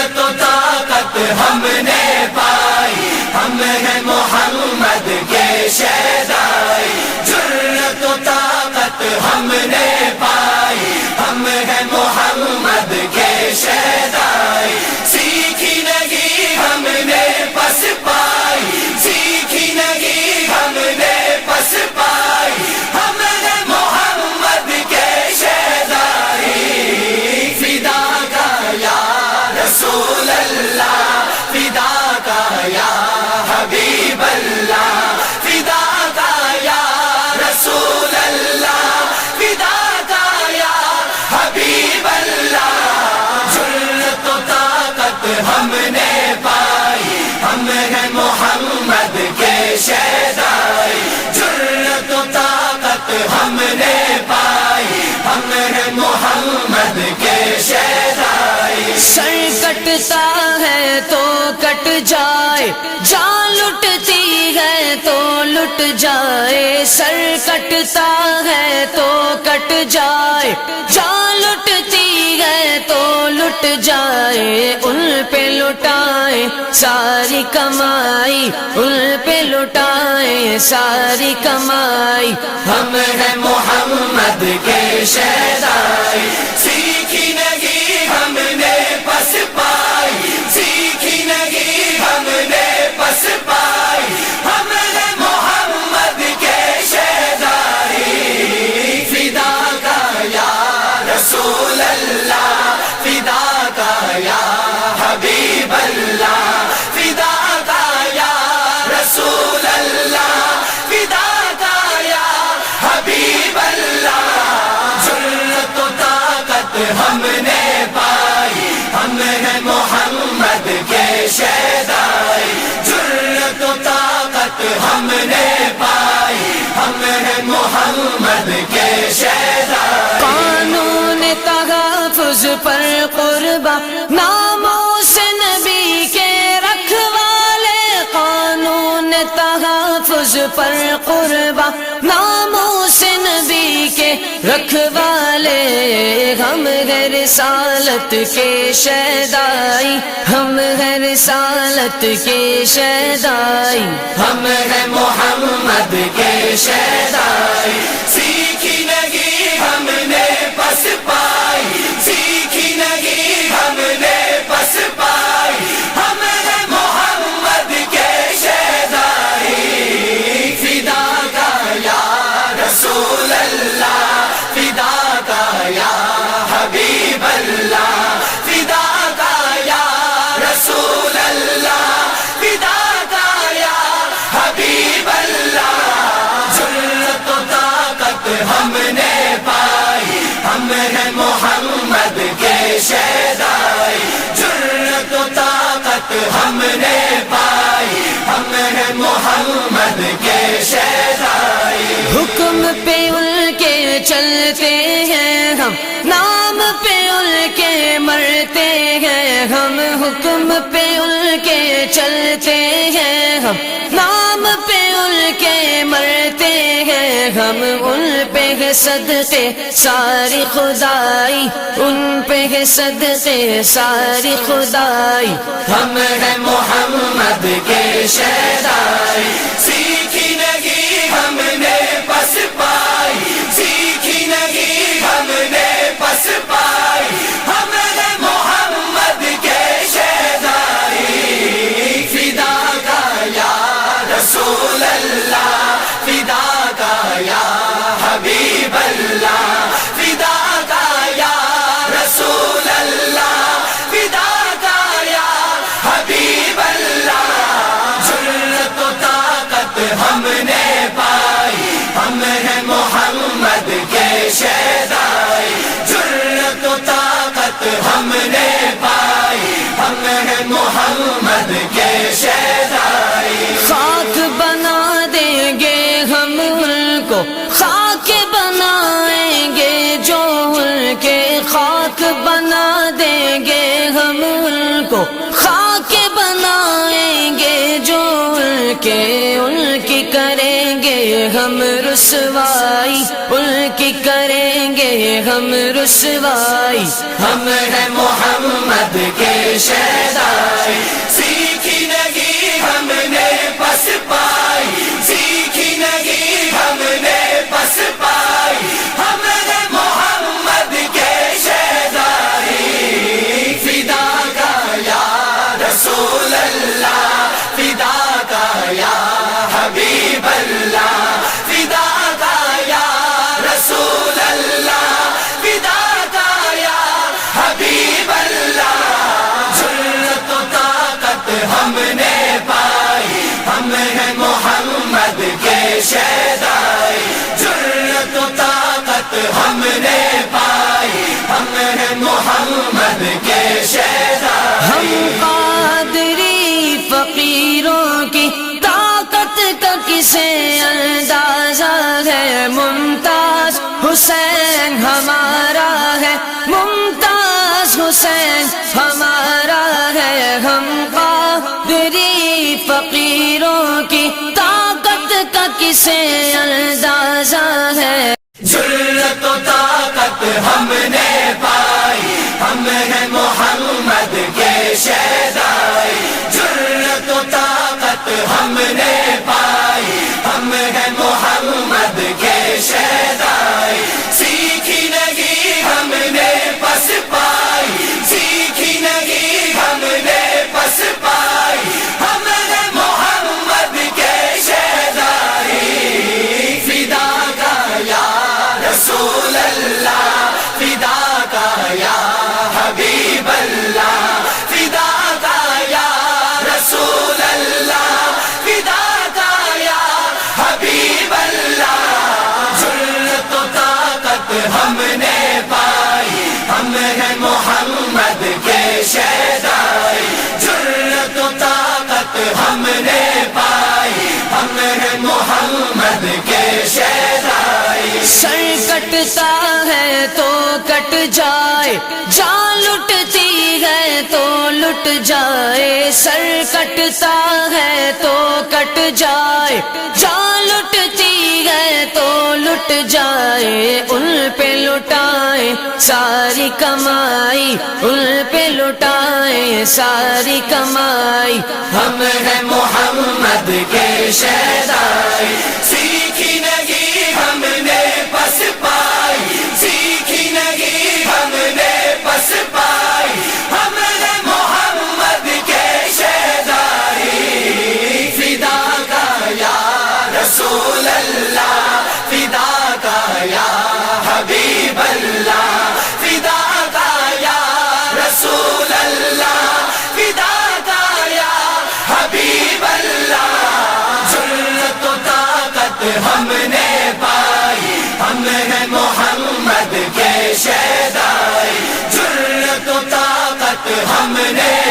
جرأت و طاقت ہم نے پائی، ہم ہیں محمد کے شہدائی، جرأت و طاقت ہم نے پائی، ہم ہیں محمد کے شہدائی، سیکھی نہیں ہم نے پس پائی، سیکھی نہیں ہم نے پس پائی، ہم ہیں محمد کے شہدائی، فدا کا یا رسول اللہ، فدا کا یا حبیب اللہ، فدا کا یا رسول اللہ، فدا کا یا حبیب اللہ، جرأت و طاقت ہم نے پائی، ہم ہیں محمد کے شہدائی، جرأت و طاقت ہم نے پائی، ہم ہیں محمد کے شہدائی، سر کٹتا ہے تو کٹ جائے، جان لٹتی ہے تو لٹ جائے، سر کٹتا ہے تو کٹ جائے، جان لٹتی ہے تو لٹ جائے، ان پہ لٹائیں ساری کمائی، ان پہ لٹائیں ساری کمائی، ہم ہیں محمد کے شہدائی، سیکھی نہیں ہم نے پس پائی، سیکھی نہیں ہم نے پس پائی، ہم ہیں محمد کے شہدائی، فدا کا یا رسول اللہ، فدا کا یا حبیب اللہ، فدا کا یا رسول اللہ، فدا کا یا حبیب اللہ، جرأت و طاقت ہم نے پائی، ہم ہیں محمد کے شہدائی، جرأت و طاقت ہم نے پائی، ہم ہیں محمد کے شہدائی، قانون تحفظ پر قربا ناموس نبی کے رکھوالے، قانون تحفظ پر قربا ناموس نبی کے رکھوالے، ہم ہیں رسالت کے شہدائی، ہم ہیں رسالت کے شہدائی، ہم ہیں محمد کے شہدائی، سیکھی نہیں ہم نے پس پائی، سیکھی نہیں ہم نے پس پائی، ہم ہیں محمد کے شہدائی، فدا کا یا رسول اللہ، فدا کا یا حبیب اللہ، فدا کا یا رسول اللہ، فدا کا یا حبیب اللہ، جرأت و طاقت ہم نے پائی، ہم ہیں محمد کے شہدائی، جرأت و طاقت ہم نے پائی، ہم ہیں محمد کے شہدائی، حکم پہ ان کے چلتے ہیں ہم، نام پہ ان کے مرتے ہیں ہم، حکم پہ ان کے چلتے ہیں ہم، نام پہ ان کے مرتے ہیں ہم، ان پہ ہے صدقے ساری خدائی، ان پہ ہے صدقے، سے، ساری خدائی. ہم ہیں محمد کے شہدائی، سیکھی نہیں ہم نے پس پائی، سیکھی نہیں ہم نے پس پائی، ہم ہیں محمد کے شہدائی، فدا کا یا رسول اللہ، فدا کا یا حبیب اللہ، فدا کا یا رسول اللہ، فدا کا یا حبیب اللہ. جرأت و طاقت ہم نے پائی، ہم ہیں محمد کے شہدائی، جرأت و طاقت ہم نے پائی، ہم ہیں محمد کے شہدائی. خاک بنا دیں گے ہم ان کو، خاک بنائیں گے جو ان کے، خاک بنا دیں گے ہم ان کو، خاک بنائیں گے جو ان کے، ان کی کریں گے ہم رسوائی، ان کی کریں گے ہم رسوائی. ہم ہیں محمد کے شہدائی. حسین ہمارا ہے، ہم قادری فقیروں کی طاقت کا کسے اندازہ ہے۔ جرأت و طاقت ہم نے پائی، ہم ہیں محمد کے شہدائی۔ جرأت و طاقت ہم نے پائی، ہم ہیں محمد کے شہدائی۔ سیکھی نہیں ہم نے پس پائی، سیکھی نہیں ہم نے پس پائی، ہم ہیں محمد کے شہدائی۔ فدا کا یا رسول اللہ، فدا کا یا حبیب اللہ، فدا کا یا رسول اللہ، فدا کا یا حبیب اللہ۔ جرأت و طاقت ہم نے پائی، ہم ہیں محمد کے شہدائی۔ جرأت و طاقت ہم نے پائی، ہم ہیں محمد کے شہدائی۔ سر کٹتا ہے تو کٹ جائے، جان لٹتی ہے تو لٹ جائے۔ سر کٹتا ہے تو کٹ جائے، جان لٹتی ہے تو لٹ جائے۔ ان پہ لٹائیں ساری کمائی، ان پہ لٹائیں ساری کمائی۔ ہم ہیں محمد کے شہدائی۔ سیکھی نہیں ہم نے پس پائی، سیکھی نہیں ہم نے پس پائی، ہم ہیں محمد کے شہدائی۔ فدا کا یا رسول اللہ، فدا کا یا حبیب اللہ، فدا کا یا رسول اللہ، فدا کا یا حبیب اللہ۔ جرأت و طاقت ہم نے پائی، ہم ہیں محمد کے شہدائی۔ جرأت و طاقت ہم نے